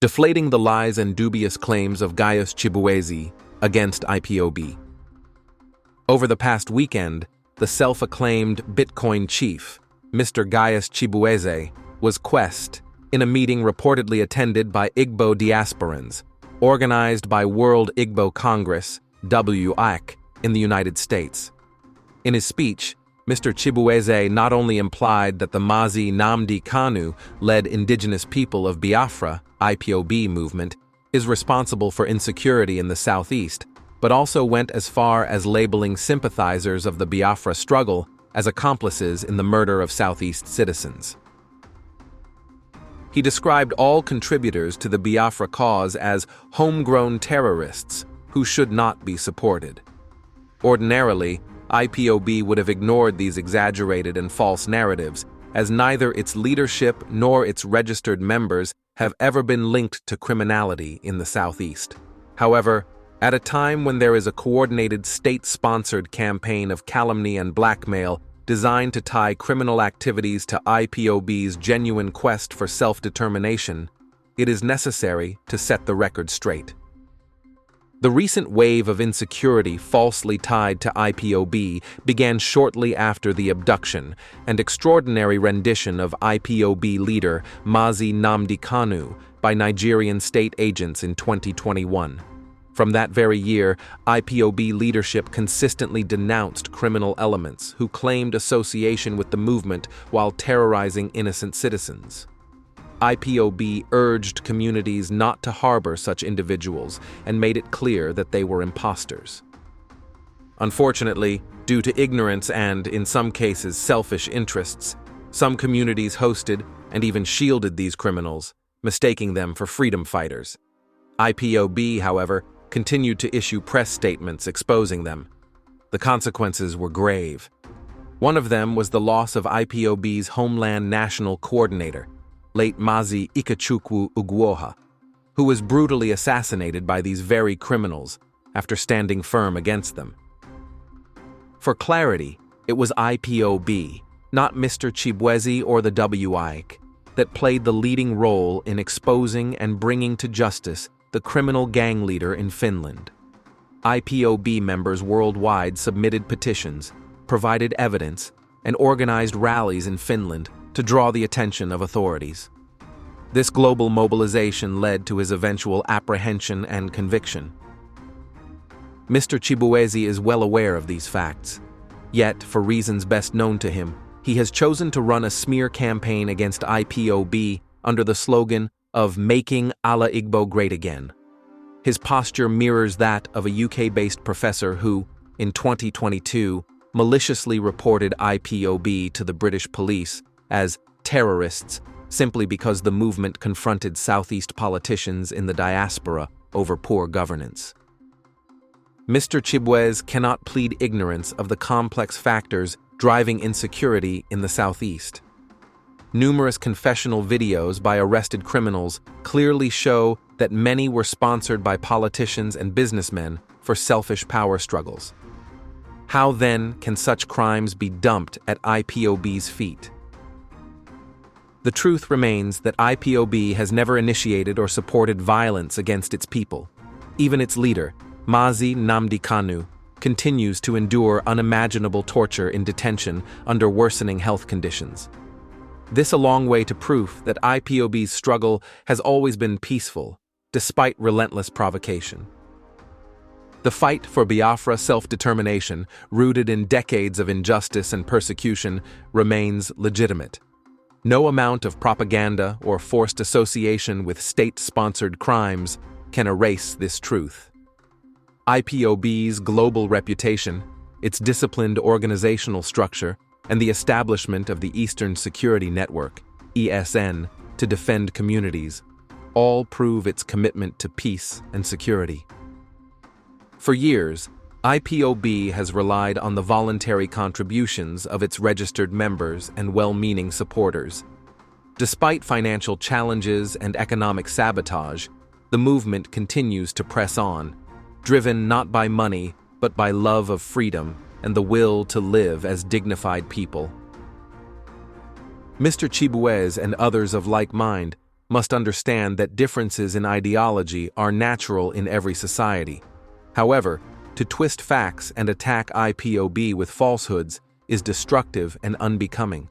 Deflating the lies and dubious claims of Gaius Chibueze against IPOB. Over the past weekend, the self-acclaimed Bitcoin chief, Mr. Gaius Chibueze, was questioned in a meeting reportedly attended by Igbo Diasporans, organized by World Igbo Congress, WIC, in the United States. In his speech, Mr. Chibueze not only implied that the Mazi Nnamdi Kanu led Indigenous People of Biafra, IPOB movement, is responsible for insecurity in the southeast, but also went as far as labeling sympathizers of the Biafra struggle as accomplices in the murder of southeast citizens. He described all contributors to the Biafra cause as homegrown terrorists who should not be supported. Ordinarily, IPOB would have ignored these exaggerated and false narratives, as neither its leadership nor its registered members have ever been linked to criminality in the Southeast. However, at a time when there is a coordinated state-sponsored campaign of calumny and blackmail designed to tie criminal activities to IPOB's genuine quest for self-determination, it is necessary to set the record straight. The recent wave of insecurity falsely tied to IPOB began shortly after the abduction and extraordinary rendition of IPOB leader Mazi Nnamdi Kanu by Nigerian state agents in 2021. From that very year, IPOB leadership consistently denounced criminal elements who claimed association with the movement while terrorizing innocent citizens. IPOB urged communities not to harbor such individuals and made it clear that they were imposters. Unfortunately, due to ignorance and, in some cases, selfish interests, some communities hosted and even shielded these criminals, mistaking them for freedom fighters. IPOB, however, continued to issue press statements exposing them. The consequences were grave. One of them was the loss of IPOB's Homeland National Coordinator, late Mazi Nnamdi, who was brutally assassinated by these very criminals after standing firm against them. For clarity, it was IPOB, not Mr. Chibueze or the WIC, that played the leading role in exposing and bringing to justice the criminal gang leader in Finland. IPOB members worldwide submitted petitions, provided evidence, and organized rallies in Finland to draw the attention of authorities. This global mobilization led to his eventual apprehension and conviction. Mr. Chibueze is well aware of these facts. Yet, for reasons best known to him, he has chosen to run a smear campaign against IPOB under the slogan of "Making Ala Igbo Great Again." His posture mirrors that of a UK-based professor who, in 2022, maliciously reported IPOB to the British police as terrorists simply because the movement confronted Southeast politicians in the diaspora over poor governance. Mr. Chibueze cannot plead ignorance of the complex factors driving insecurity in the Southeast. Numerous confessional videos by arrested criminals clearly show that many were sponsored by politicians and businessmen for selfish power struggles. How then can such crimes be dumped at IPOB's feet? The truth remains that IPOB has never initiated or supported violence against its people. Even its leader, Mazi Nnamdi Kanu, continues to endure unimaginable torture in detention under worsening health conditions. This a long way to proof that IPOB's struggle has always been peaceful, despite relentless provocation. The fight for Biafra self-determination, rooted in decades of injustice and persecution, remains legitimate. No amount of propaganda or forced association with state-sponsored crimes can erase this truth. IPOB's global reputation, its disciplined organizational structure, and the establishment of the Eastern Security Network, ESN, to defend communities, all prove its commitment to peace and security. For years, IPOB has relied on the voluntary contributions of its registered members and well-meaning supporters. Despite financial challenges and economic sabotage, the movement continues to press on, driven not by money, but by love of freedom and the will to live as dignified people. Mr. Chibueze and others of like mind must understand that differences in ideology are natural in every society. However, to twist facts and attack IPOB with falsehoods is destructive and unbecoming.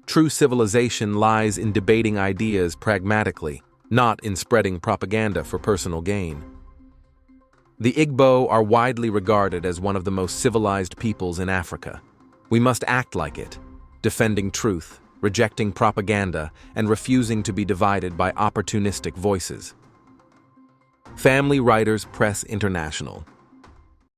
True civilization lies in debating ideas pragmatically, not in spreading propaganda for personal gain. The Igbo are widely regarded as one of the most civilized peoples in Africa. We must act like it, defending truth, rejecting propaganda, and refusing to be divided by opportunistic voices. Family Writers Press International.